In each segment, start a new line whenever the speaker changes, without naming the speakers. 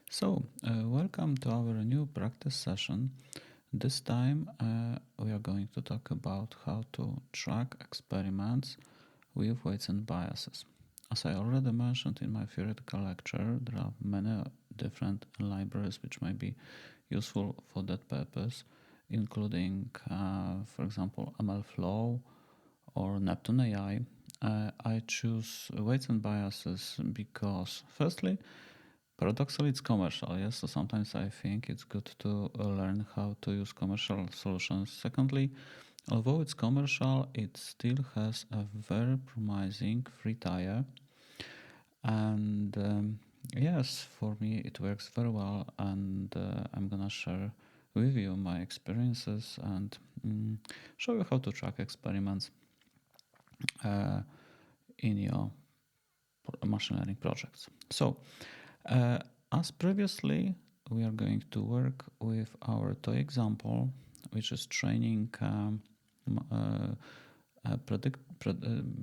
Welcome to our new practice session. This time we are going to talk about how to track experiments with weights and biases. As I already mentioned in my theoretical lecture, there are many different libraries which might be useful for that purpose, including, for example, MLflow or Neptune AI. I choose weights and biases because, firstly, paradoxically, it's commercial, yes. So sometimes I think it's good to learn how to use commercial solutions. Secondly, although it's commercial, it still has a very promising free tier. And yes, for me, it works very well. And I'm gonna share with you my experiences and show you how to track experiments uh, in your machine learning projects. As previously, we are going to work with our toy example, which is training a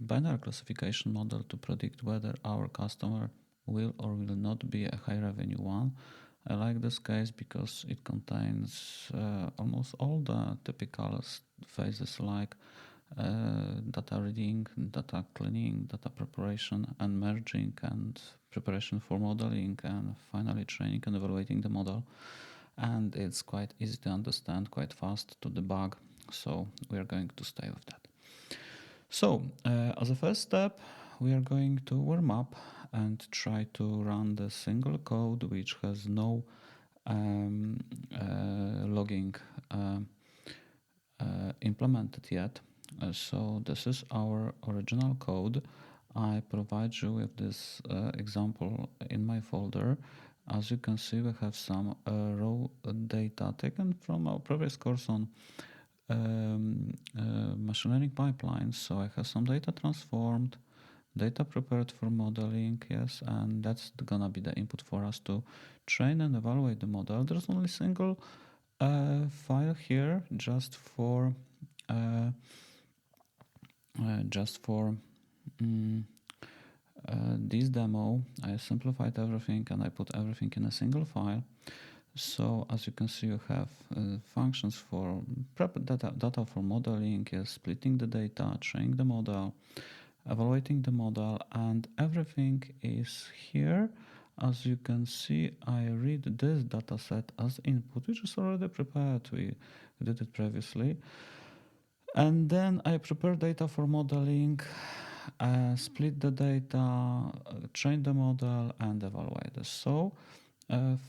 binary classification model to predict whether our customer will or will not be a high revenue one. I like this case because it contains almost all the typical phases like data reading, data cleaning, data preparation and merging, and preparation for modeling, and finally training and evaluating the model. And it's quite easy to understand, quite fast to debug. So we are going to stay with that. As a first step, we are going to warm up and try to run the single code which has no logging implemented yet. So this is our original code. I provide you with this example in my folder. As you can see, we have some raw data taken from our previous course on machine learning pipelines. So I have some data transformed, data prepared for modeling, yes, and that's gonna be the input for us to train and evaluate the model. There's only single file here uh, just for this demo. I simplified everything and I put everything in a single file. So as you can see, you have functions for prep data for modeling, splitting the data, training the model, evaluating the model, and everything is here. As you can see, I read this dataset as input, which is already prepared. We did it previously. And then I prepare data for modeling, split the data, train the model, and evaluate it. So,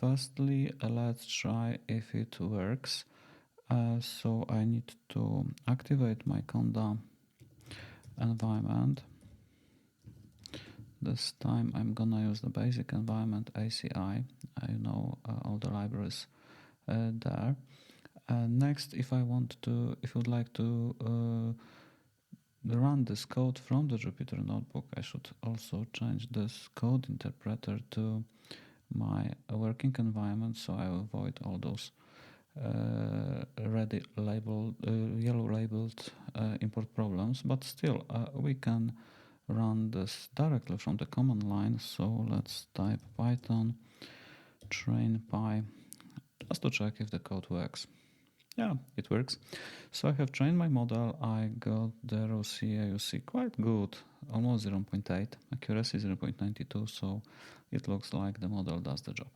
firstly, let's try if it works. So I need to activate my Conda environment. This time I'm gonna use the basic environment ACI. I know all the libraries there. Next, if you would like to run this code from the Jupyter Notebook, I should also change this code interpreter to my working environment, so I avoid all those yellow labeled import problems. But still, we can run this directly from the command line. So let's type Python train py just to check if the code works. Yeah, it works. So I have trained my model. I got the raw CAUC quite good, almost 0.8, accuracy 0.92, so it looks like the model does the job.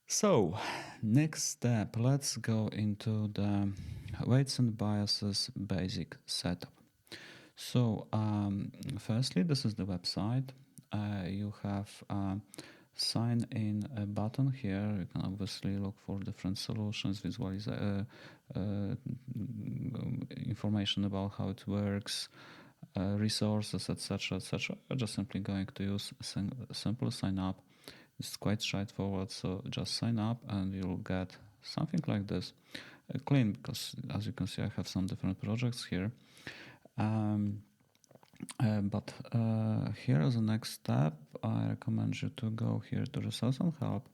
So, next step, let's go into the weights and biases basic setup. So, firstly, this is the website. You have sign in a button here. You can obviously look for different solutions, visualize information about how it works, resources, etc., etc. We're just simply going to use a simple sign up. It's quite straightforward, so just sign up and you'll get something like this. Clean, because as you can see, I have some different projects here. But here as a next step, I recommend you to go here to Resource and Help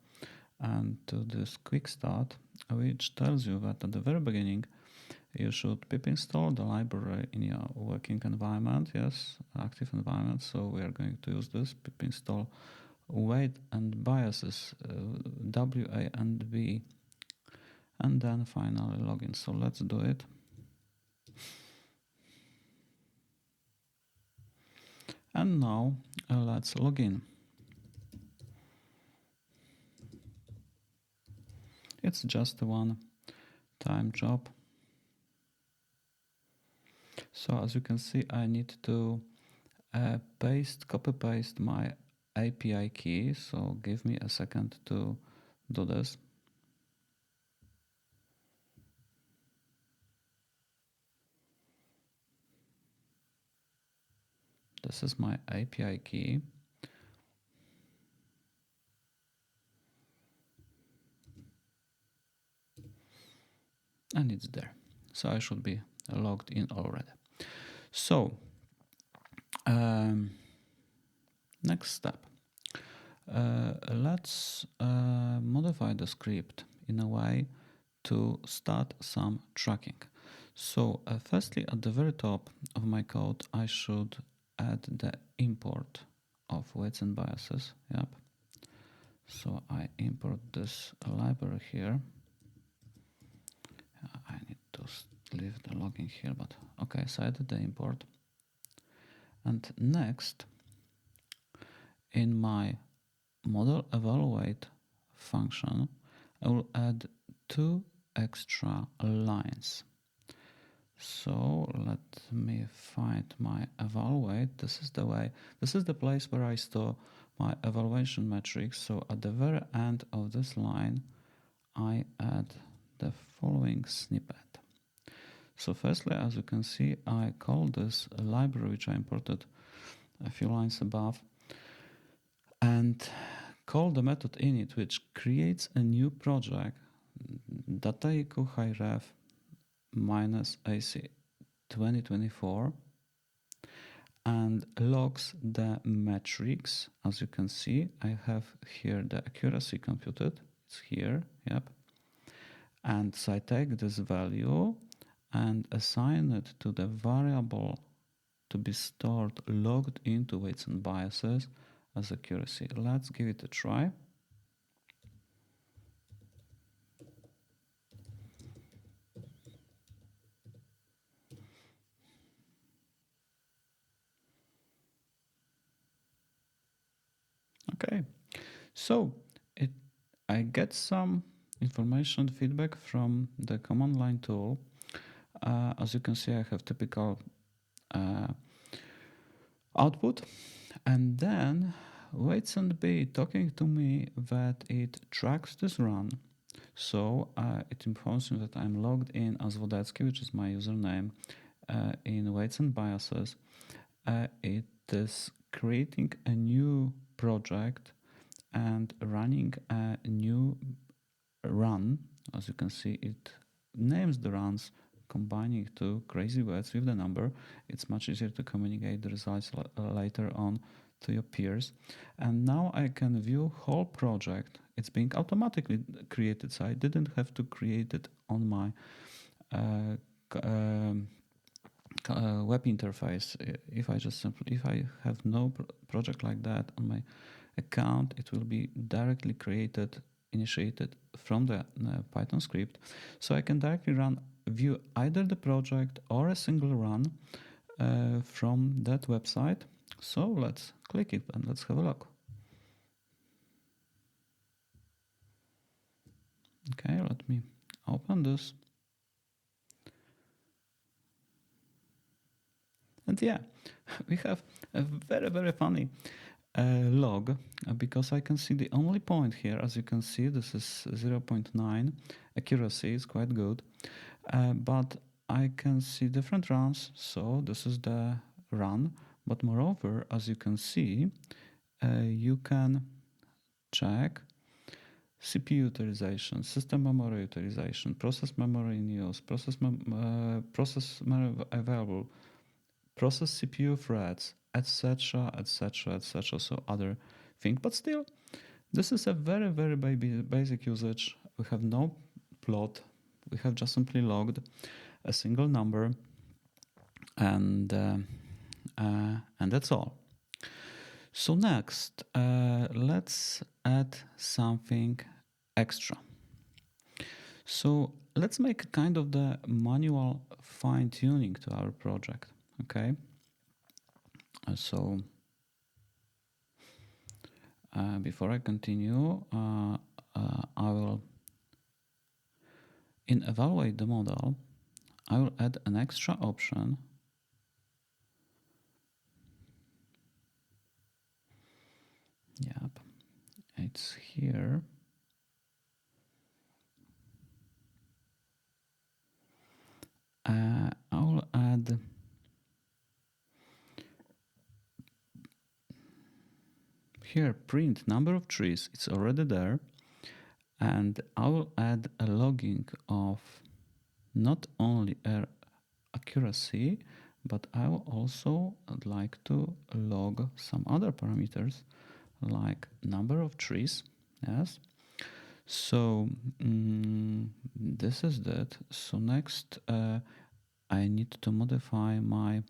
and to this quick start, which tells you that at the very beginning you should pip install the library in your working environment, yes, active environment. So we are going to use this pip install weight and biases, WA and B, and then finally login. So let's do it. And now let's log in. It's just a one-time job. So as you can see, I need to copy paste my API key. So give me a second to do this. This is my API key. And it's there. So I should be logged in already. So next step. Let's modify the script in a way to start some tracking. So firstly, at the very top of my code, I should add the import of weights and biases. Yep. So I import this library here. I need to leave the logging here, but okay, so I did the import. And next, in my model evaluate function, I will add 2 extra lines. So let me find my evaluate. This is the place where I store my evaluation metrics. So at the very end of this line, I add the following snippet. So firstly, as you can see, I call this a library which I imported a few lines above, and call the method init which creates a new project, dataiku highref minus ASI2024, and logs the metrics. As you can see, I have here the accuracy computed. It's here, yep. And so I take this value and assign it to the variable to be stored logged into weights and biases as accuracy. Let's give it a try. Okay, so I get some information feedback from the command line tool. As you can see, I have typical output, and then waits and be talking to me that it tracks this run. So it informs me that I'm logged in as Wodecki, which is my username, in weights and biases. It is creating a new project and running a new run. As you can see, it names the runs, combining two crazy words with the number. It's much easier to communicate the results later on to your peers. And now I can view whole project. It's being automatically created, so I didn't have to create it on my web interface. If I have no project like that on my account, it will be directly initiated from the Python script. So I can directly view either the project or a single run from that website. So let's click it and let's have a look. Okay, let me open this. And yeah, we have a very, very funny log, because I can see the only point here. As you can see, this is 0.9. Accuracy is quite good, but I can see different runs. So this is the run, but moreover, as you can see, you can check CPU utilization, system memory utilization, process memory in use, process memory available, process CPU threads, etc., etc., etc. So other thing, but still, this is a very, very basic usage. We have no plot. We have just simply logged a single number, and that's all. So next, let's add something extra. So let's make kind of the manual fine-tuning to our project, okay? So before I continue, I will, in evaluate the model, I will add an extra option. Yep, it's here. I will add here print number of trees. It's already there, and I will add a logging of not only air accuracy, but I will also like to log some other parameters like number of trees. Yes. So this is that. So next, I need to modify my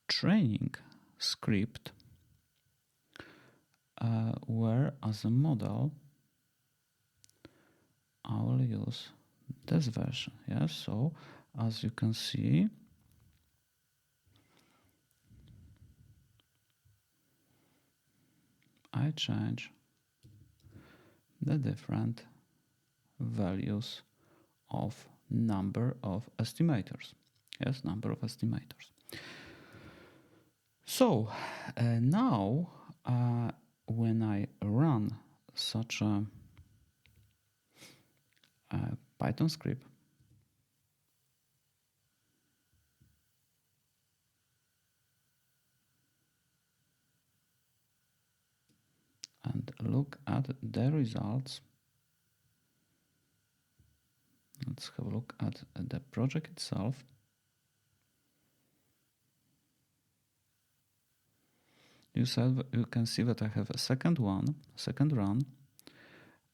training script where as a model I will use this version. Yes. So as you can see, I change the different values of number of estimators. Yes, number of estimators. So now when I run such a Python script, and look at the results, let's have a look at the project itself. You can see that I have a second run,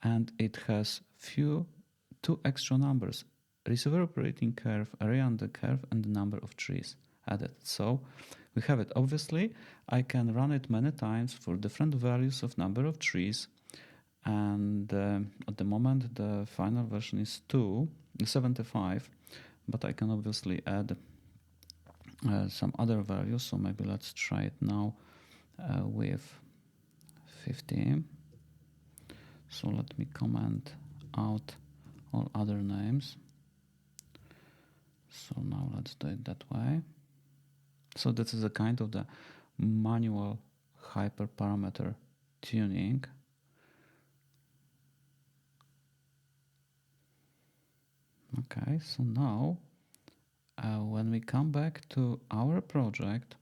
and it has two extra numbers: receiver operating curve, area under curve, and the number of trees added. So we have it. Obviously, I can run it many times for different values of number of trees, and at the moment the final version is 275, but I can obviously add some other values. So maybe let's try it now with 50. So let me comment out all other names. So now let's do it that way. So this is a kind of the manual hyperparameter tuning. Okay, so now when we come back to our project,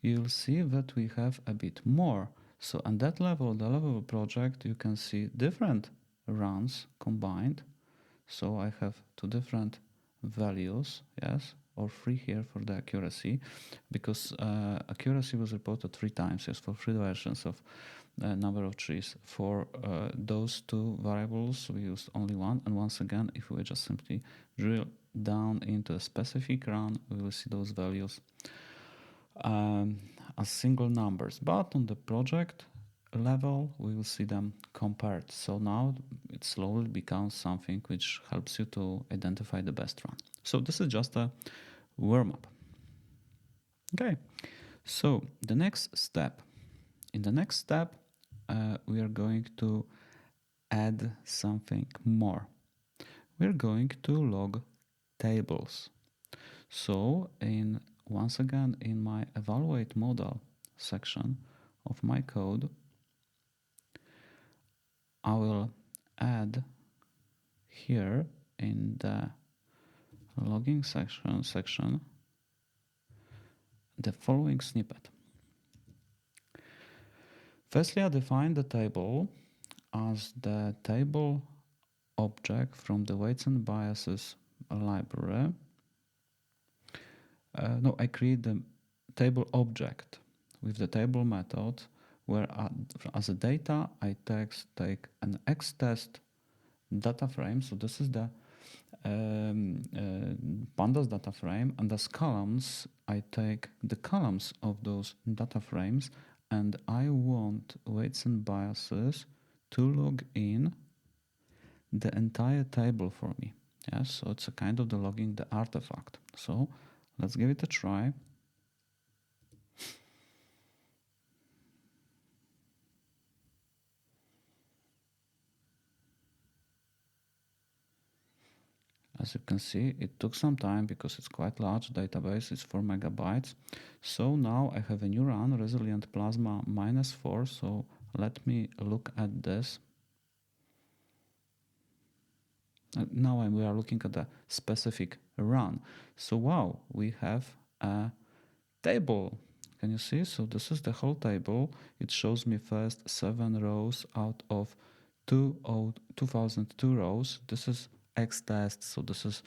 you'll see that we have a bit more. So on that level, the level project, you can see different runs combined. So I have two different values, yes, or three here for the accuracy, because accuracy was reported 3 times, yes, for 3 versions of number of trees. For those 2 variables, we used only 1. And once again, if we just simply drill down into a specific run, we will see those values as single numbers. But on the project level, we will see them compared. So now it slowly becomes something which helps you to identify the best run. So this is just a warm-up. Okay, so the next step. In the next step, we are going to add something more. We're going to log tables. So once again, in my evaluate model section of my code, I will add here in the logging section the following snippet. Firstly, I define the table as the table object from the weights and biases library. I create the table object with the table method where as a data I take an xtest data frame. So this is the pandas data frame, and as columns, I take the columns of those data frames, and I want weights and biases to log in the entire table for me. Yes, so it's a kind of the logging the artifact. So let's give it a try. As you can see, it took some time because it's quite large database, it's 4 megabytes. So now I have a new run, resilient plasma -4. So let me look at this. Now we are looking at a specific run. So wow, we have a table. Can you see? So this is the whole table. It shows me first 7 rows out of 2002 rows. This is X test. So this is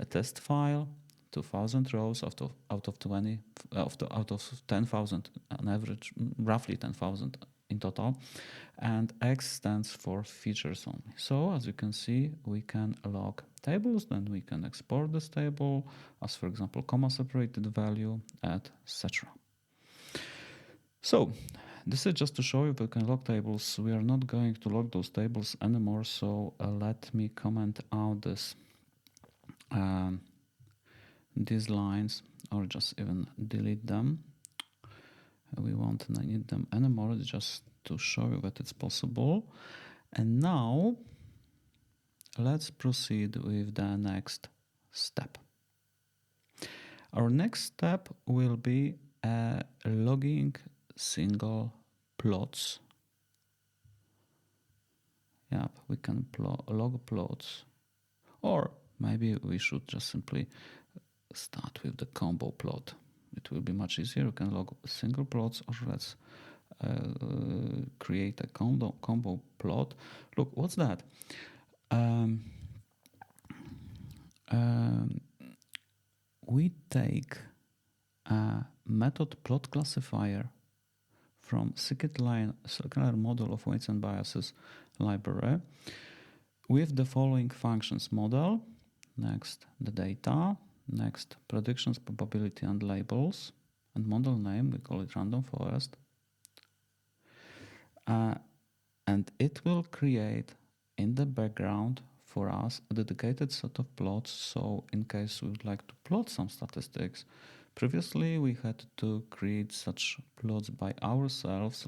a test file, 2000 rows out of 20 out of 10,000 on average, roughly 10,000 in total, and X stands for features only. So as you can see, we can log tables, then we can export this table as, for example, comma separated value, etc. So this is just to show you we can log tables. We are not going to log those tables anymore. So let me comment out this these lines, or just even delete them. We won't need them anymore, just to show you that it's possible. And now let's proceed with the next step. Our next step will be logging single plots. Yeah, we can log plots, or maybe we should just simply start with the combo plot. It will be much easier. You can log single plots, or let's create a combo plot. Look, what's that? We take a method plot classifier from scikit-learn model of weights and biases library with the following functions: model, next the data, next predictions, probability, and labels, and model name, we call it random forest. And it will create in the background for us a dedicated set of plots. So in case we would like to plot some statistics, previously we had to create such plots by ourselves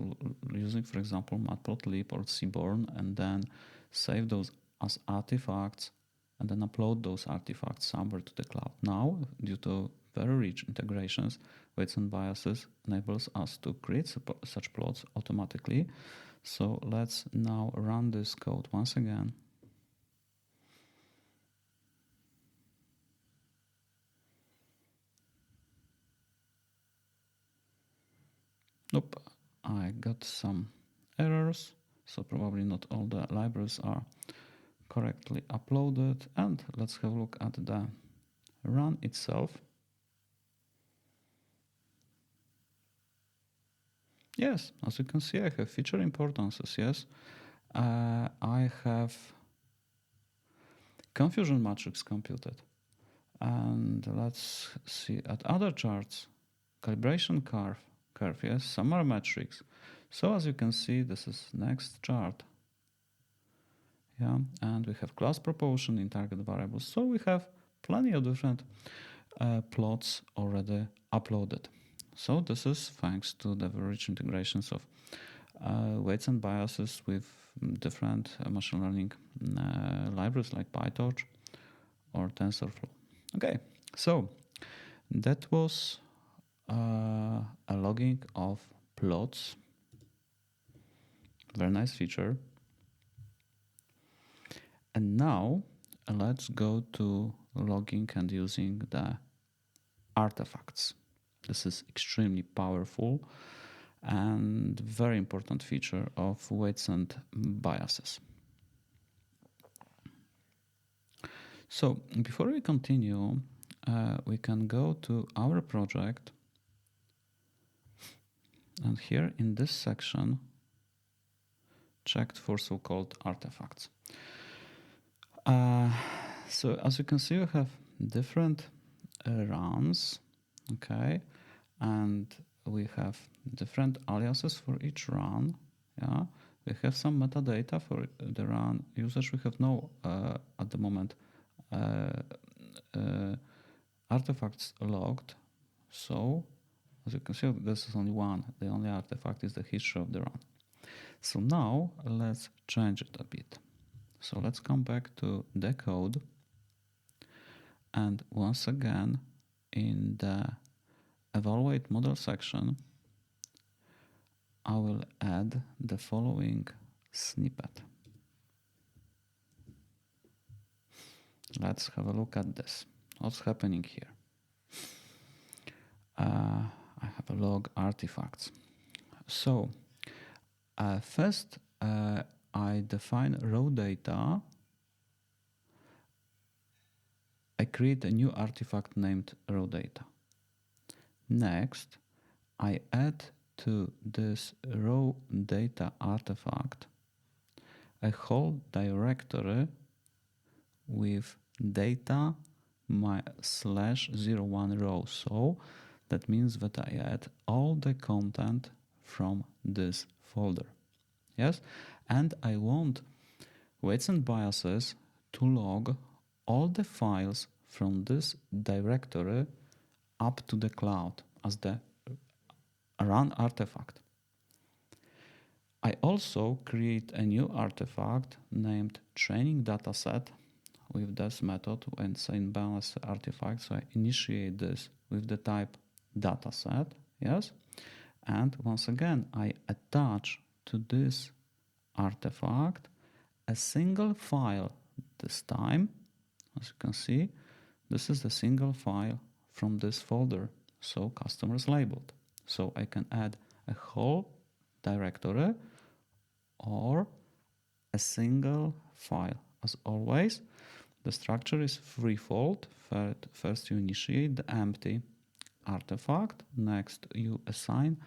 using, for example, matplotlib or seaborn, and then save those as artifacts and then upload those artifacts somewhere to the cloud. Now, due to very rich integrations, weights and biases enables us to create such plots automatically. So let's now run this code once again. Nope, I got some errors, so probably not all the libraries are correctly uploaded. And let's have a look at the run itself. Yes, as you can see, I have feature importances. Yes, I have confusion matrix computed. And let's see at other charts, calibration curve, yes, summary metrics. So as you can see, this is next chart. Yeah, and we have class proportion in target variables. So we have plenty of different plots already uploaded. So this is thanks to the very rich integrations of weights and biases with different machine learning libraries like PyTorch or TensorFlow. Okay, so that was a logging of plots. Very nice feature. And now let's go to logging and using the artifacts. This is extremely powerful and very important feature of weights and biases. So before we continue, we can go to our project, and here in this section, checked for so-called artifacts. So as you can see, we have different runs, okay, and we have different aliases for each run. Yeah, we have some metadata for the run usage. We have no at the moment uh, uh, artifacts logged. So as you can see, this is only one. The only artifact is the history of the run. So now let's change it a bit. So let's come back to the code, and once again in the evaluate model section I will add the following snippet. Let's have a look at this. What's happening here? I have a log artifacts. So first I define raw data. I create a new artifact named raw data. Next, I add to this raw data artifact a whole directory with data /01 row. So that means that I add all the content from this folder. Yes, and I want weights and biases to log all the files from this directory up to the cloud as the run artifact. I also create a new artifact named training dataset with this method and same balance artifact. So I initiate this with the type dataset, yes, and once again I attach to this artifact a single file. This time, as you can see, this is the single file from this folder, so customers labeled. So I can add a whole directory or a single file. As always, the structure is threefold. First you initiate the empty artifact. Next you assign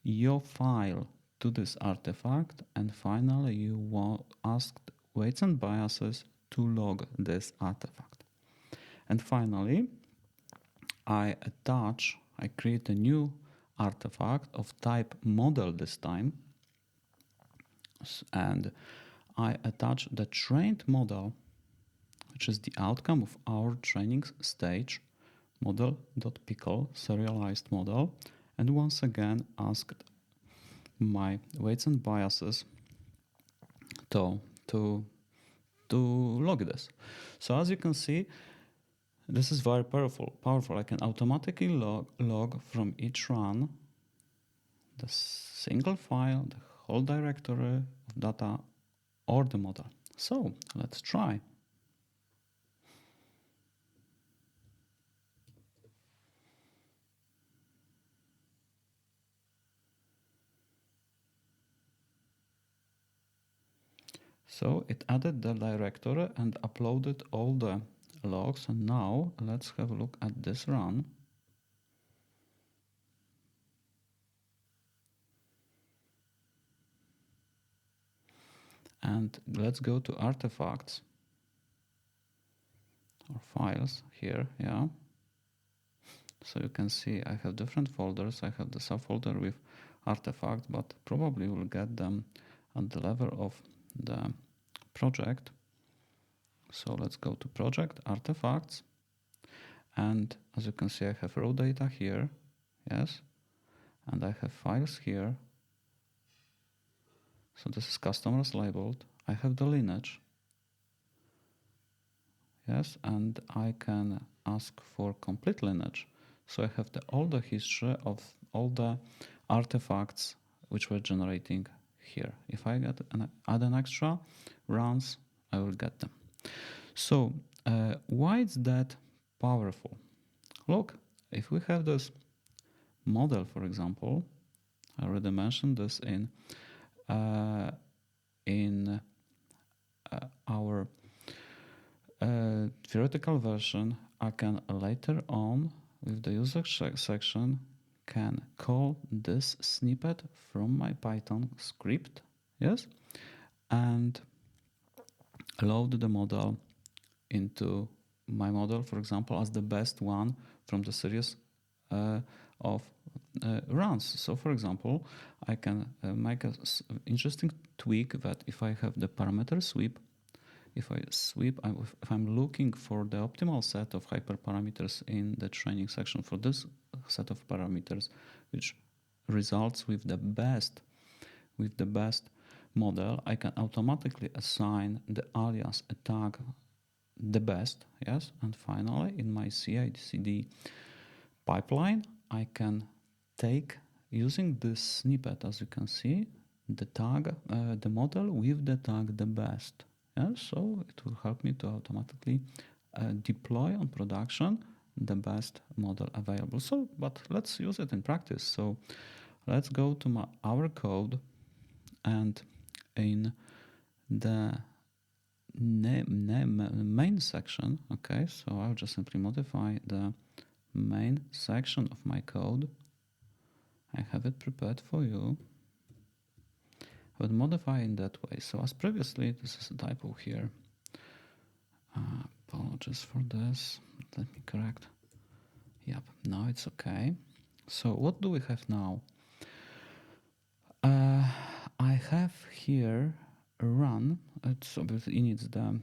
your file to this artifact. And finally you ask weights and biases to log this artifact. And finally, I create a new artifact of type model this time. And I attach the trained model, which is the outcome of our training stage, model.pickle, serialized model, and once again asked my weights and biases to log this. So as you can see, this is very powerful. I can automatically log from each run the single file, the whole directory of data, or the model. So let's try. So it added the directory and uploaded all the logs. And now let's have a look at this run. And let's go to artifacts or files here. Yeah. So you can see I have different folders. I have the subfolder with artifact, but probably will get them at the level of the project. So let's go to project artifacts. And as you can see, I have raw data here. Yes. And I have files here. So this is customers labeled. I have the lineage. Yes. And I can ask for complete lineage. So I have all the history of all the artifacts which were generating here. If I add an extra runs, I will get them. So why is that powerful? Look, if we have this model, for example, I already mentioned this in our theoretical version. I can later on with the user section can call this snippet from my Python script, yes, and load the model into my model, for example, as the best one from the series of runs. So for example, I can make an interesting tweak that if I have the parameter sweep, if I'm looking for the optimal set of hyperparameters in the training section for this set of parameters, which results with the best model, I can automatically assign the alias a tag the best, yes, and finally in my CI/CD pipeline, I can take, using this snippet, as you can see, the tag, the model with the tag the best. Yeah, so it will help me to automatically deploy on production the best model available. So, but let's use it in practice. So let's go to our code, and in the main section, okay, so I'll just simply modify the main section of my code. I have it prepared for you. I would modify in that way. So as previously, this is a typo here. Apologies for this. Let me correct. Yep, now it's okay. So what do we have now? I have here a run. It's obviously inits the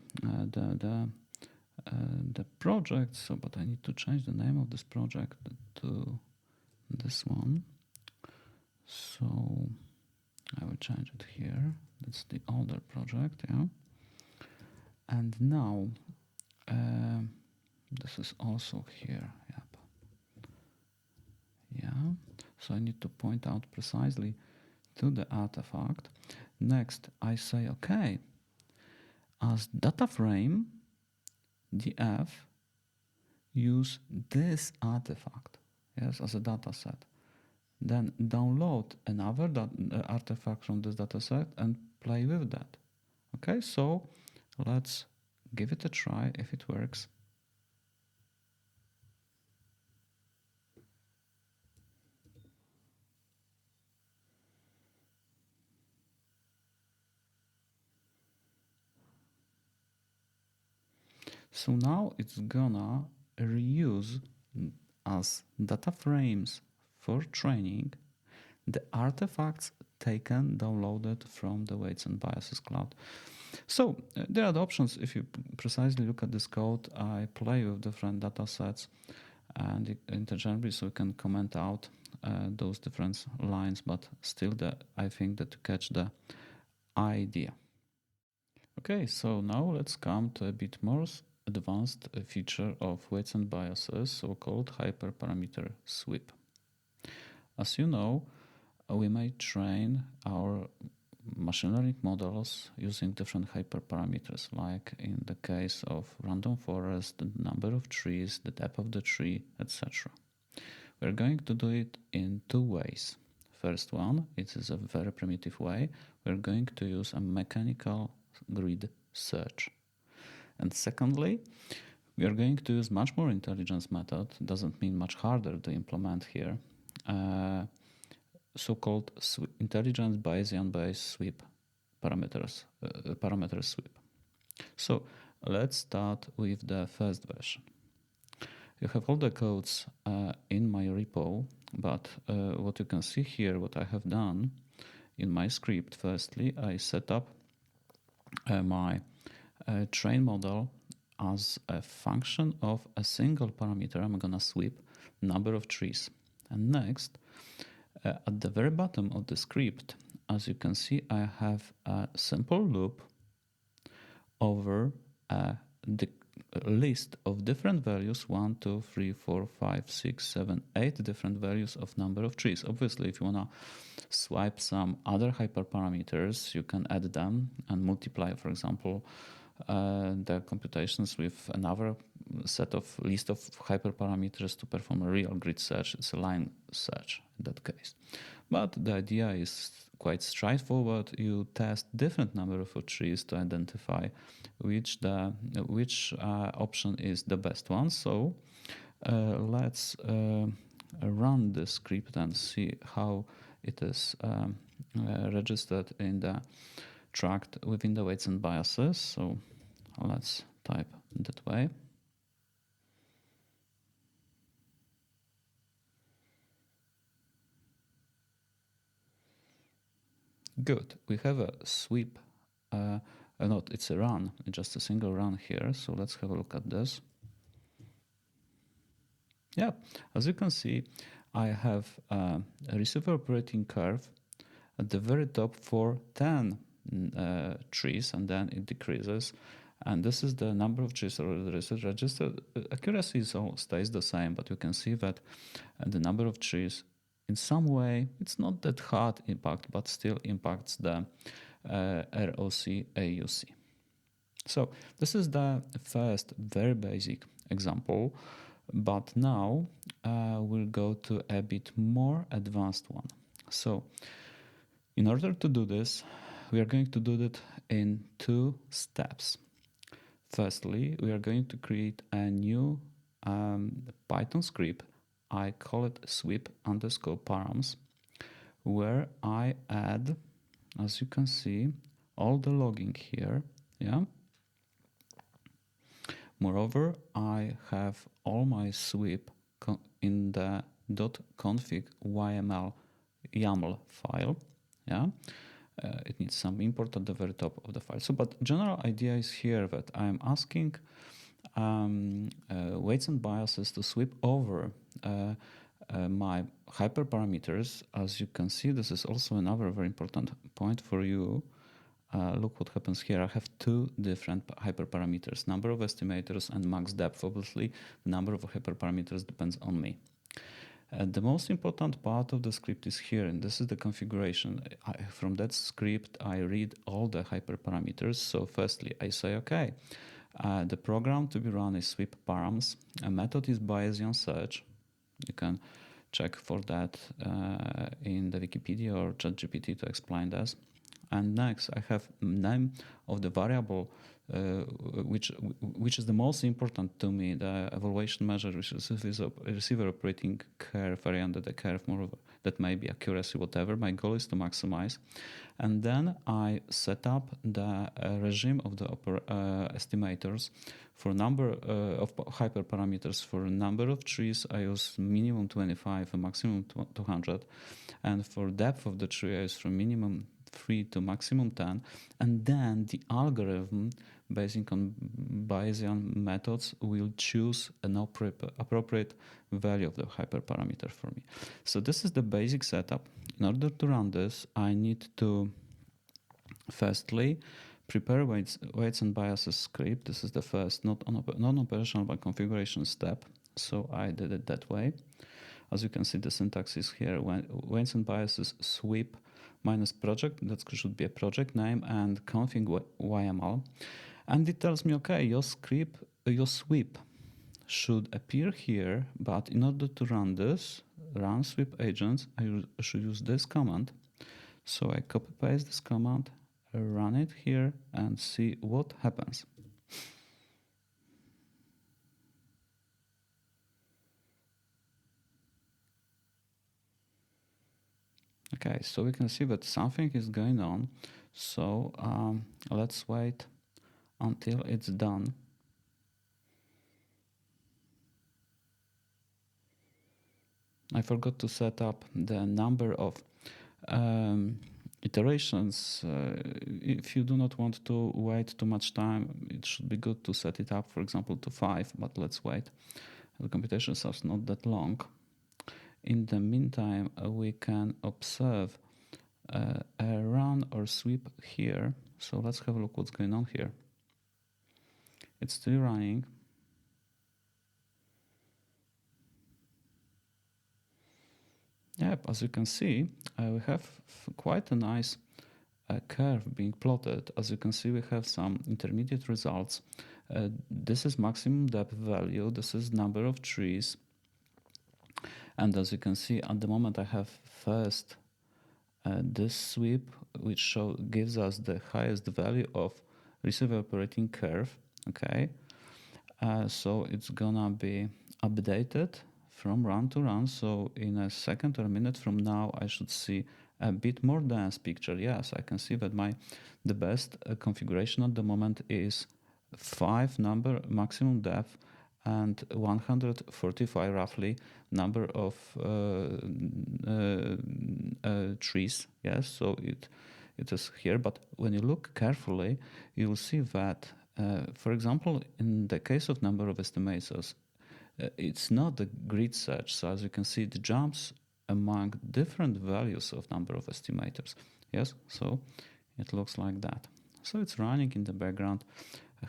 project. So, but I need to change the name of this project to this one. So I will change it here. That's the older project, yeah. And now this is also here. Yep. Yeah. So I need to point out precisely to the artifact. Next, I say, okay, as data frame, df, use this artifact, yes, as a data set. Then download another artifact from this data set and play with that. Okay, so let's give it a try if it works. So now it's gonna reuse as data frames for training the artifacts taken, downloaded from the Weights and Biases cloud. So there are the options. If you precisely look at this code, I play with different data sets and interchangeably, so you can comment out those different lines, but still I think that to catch the idea. Okay, so now let's come to a bit more advanced feature of Weights and Biases, so-called hyperparameter sweep. As you know, we may train our machine learning models using different hyperparameters, like in the case of random forest, the number of trees, the depth of the tree, etc. We're going to do it in two ways. First one, it is a very primitive way. We're going to use a mechanical grid search. And secondly, we are going to use much more intelligence method, doesn't mean much harder to implement here, so-called intelligence Bayesian-based sweep parameter sweep. So let's start with the first version. You have all the codes in my repo, but what you can see here, what I have done in my script, firstly, I set up my train model as a function of a single parameter. I'm gonna sweep number of trees. And next, at the very bottom of the script, as you can see, I have a simple loop over the list of different values, 1, 2, 3, 4, 5, 6, 7, 8 different values of number of trees. Obviously, if you want to swipe some other hyperparameters, you can add them and multiply, for example, the computations with another set of list of hyperparameters to perform a real grid search. It's a line search in that case. But the idea is quite straightforward. You test different number of trees to identify which option is the best one. So let's run the script and see how it is registered in the tract within the weights and biases. So let's type that way. Good. We have a sweep. Not, it's a run, just a single run here. So let's have a look at this. Yeah, as you can see, I have a receiver operating curve at the very top for 10 trees, and then it decreases. And this is the number of trees already registered. Accuracy stays the same, but you can see that the number of trees, in some way, it's not that hard impact, but still impacts the ROC AUC. So this is the first very basic example, but now we'll go to a bit more advanced one. So in order to do this, we are going to do that in 2 steps. Firstly, we are going to create a new Python script. I call it sweep underscore params, where I add, as you can see, all the logging here. Yeah. Moreover, I have all my sweep in the .config YML file. Yeah. It needs some import at the very top of the file. So, but general idea is here that I'm asking weights and biases to sweep over my hyperparameters. As you can see, this is also another very important point for you. Look what happens here. I have 2 different hyperparameters, number of estimators and max depth. Obviously, the number of hyperparameters depends on me. The most important part of the script is here, and this is the configuration. From that script, I read all the hyperparameters. So firstly, I say, okay, the program to be run is sweep params. A method is Bayesian search. You can check for that in the Wikipedia or ChatGPT to explain this. And next, I have name of the variable, which is the most important to me, the evaluation measure, which is receiver operating curve, variant of the curve, moreover, that may be accuracy, whatever. My goal is to maximize. And then I set up the regime of the estimators for number of hyperparameters. For number of trees, I use minimum 25 and maximum 200. And for depth of the tree, I use from minimum 3 to maximum 10, and then the algorithm based on Bayesian methods will choose an appropriate value of the hyperparameter for me. So this is the basic setup. In order to run this, I need to firstly prepare weights and biases script. This is the first non-operational but configuration step. So I did it that way. As you can see, the syntax is here. Weights and biases sweep minus project, that should be a project name, and config YML. And it tells me, okay, your sweep should appear here, but in order to run this, run sweep agents, I should use this command. So I copy paste this command, run it here, and see what happens. Okay, so we can see that something is going on. So let's wait until it's done. I forgot to set up the number of iterations. If you do not want to wait too much time, it should be good to set it up, for example, to 5, but let's wait. The computations are not that long. In the meantime, we can observe a run or sweep here. So let's have a look what's going on here. It's still running. Yep, as you can see, we have quite a nice curve being plotted. As you can see, we have some intermediate results. This is maximum depth value. This is number of trees. And as you can see, at the moment, I have first this sweep, which gives us the highest value of receiver operating curve. Okay, so it's gonna be updated from run to run. So in a second or a minute from now, I should see a bit more dense picture. Yes, I can see that the best configuration at the moment is 5 number maximum depth and 145 roughly number of trees. Yes, so it is here. But when you look carefully, you will see that, for example, in the case of number of estimators, it's not the grid search. So as you can see, it jumps among different values of number of estimators. Yes, so it looks like that. So it's running in the background,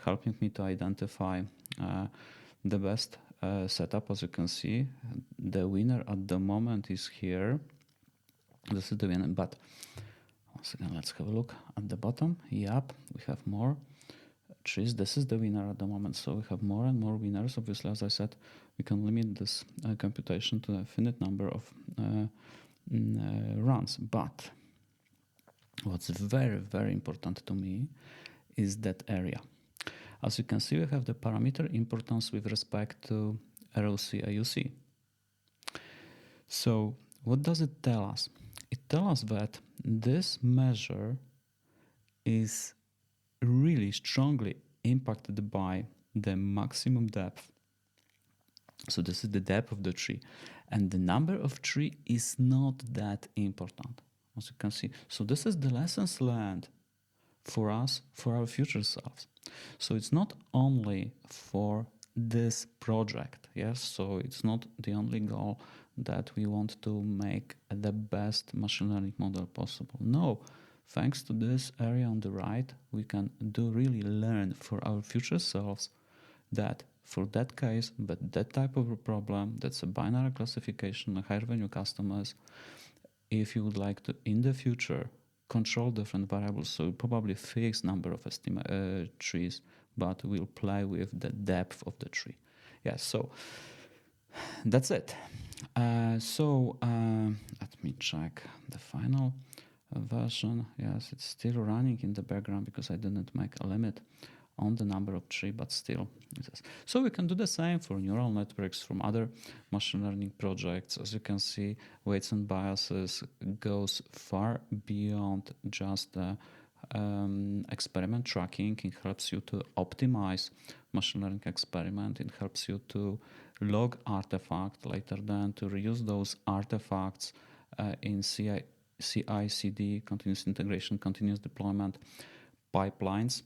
helping me to identify the best setup. As you can see, the winner at the moment is here. This is the winner, but once again, let's have a look at the bottom. Yep, we have more trees. This is the winner at the moment, so we have more and more winners. Obviously, as I said, we can limit this computation to a finite number of runs. But what's very, very important to me is that area. As you can see, we have the parameter importance with respect to ROC AUC. So what does it tell us? It tells us that this measure is really strongly impacted by the maximum depth. So this is the depth of the tree, and the number of tree is not that important, as you can see. So this is the lessons learned for us, for our future selves. So it's not only for this project, yes, so it's not the only goal that we want to make the best machine learning model possible. No, thanks to this area on the right, we can really learn for our future selves that for that case, but that type of a problem, that's a binary classification, a higher value customers, if you would like to in the future control different variables, so probably fixed number of trees, but we'll play with the depth of the tree. Yeah, so that's it. Let me check the final version. Yes, it's still running in the background because I didn't make a limit on the number of tree, but still. So we can do the same for neural networks from other machine learning projects. As you can see, weights and biases goes far beyond just the experiment tracking. It helps you to optimize machine learning experiment. It helps you to log artifact later, then to reuse those artifacts in CI/CD, continuous integration, continuous deployment pipelines,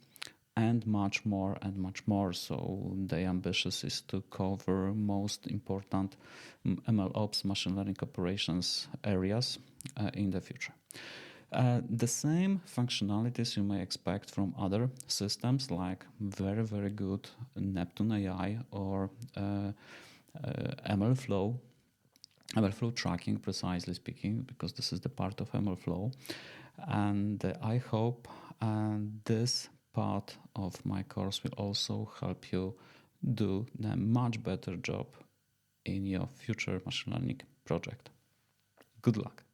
and much more and much more. So the ambitious is to cover most important MLOps, machine learning operations areas in the future. The same functionalities you may expect from other systems like very, very good Neptune AI or MLflow tracking, precisely speaking, because this is the part of MLflow. And I hope this part of my course will also help you do a much better job in your future machine learning project. Good luck.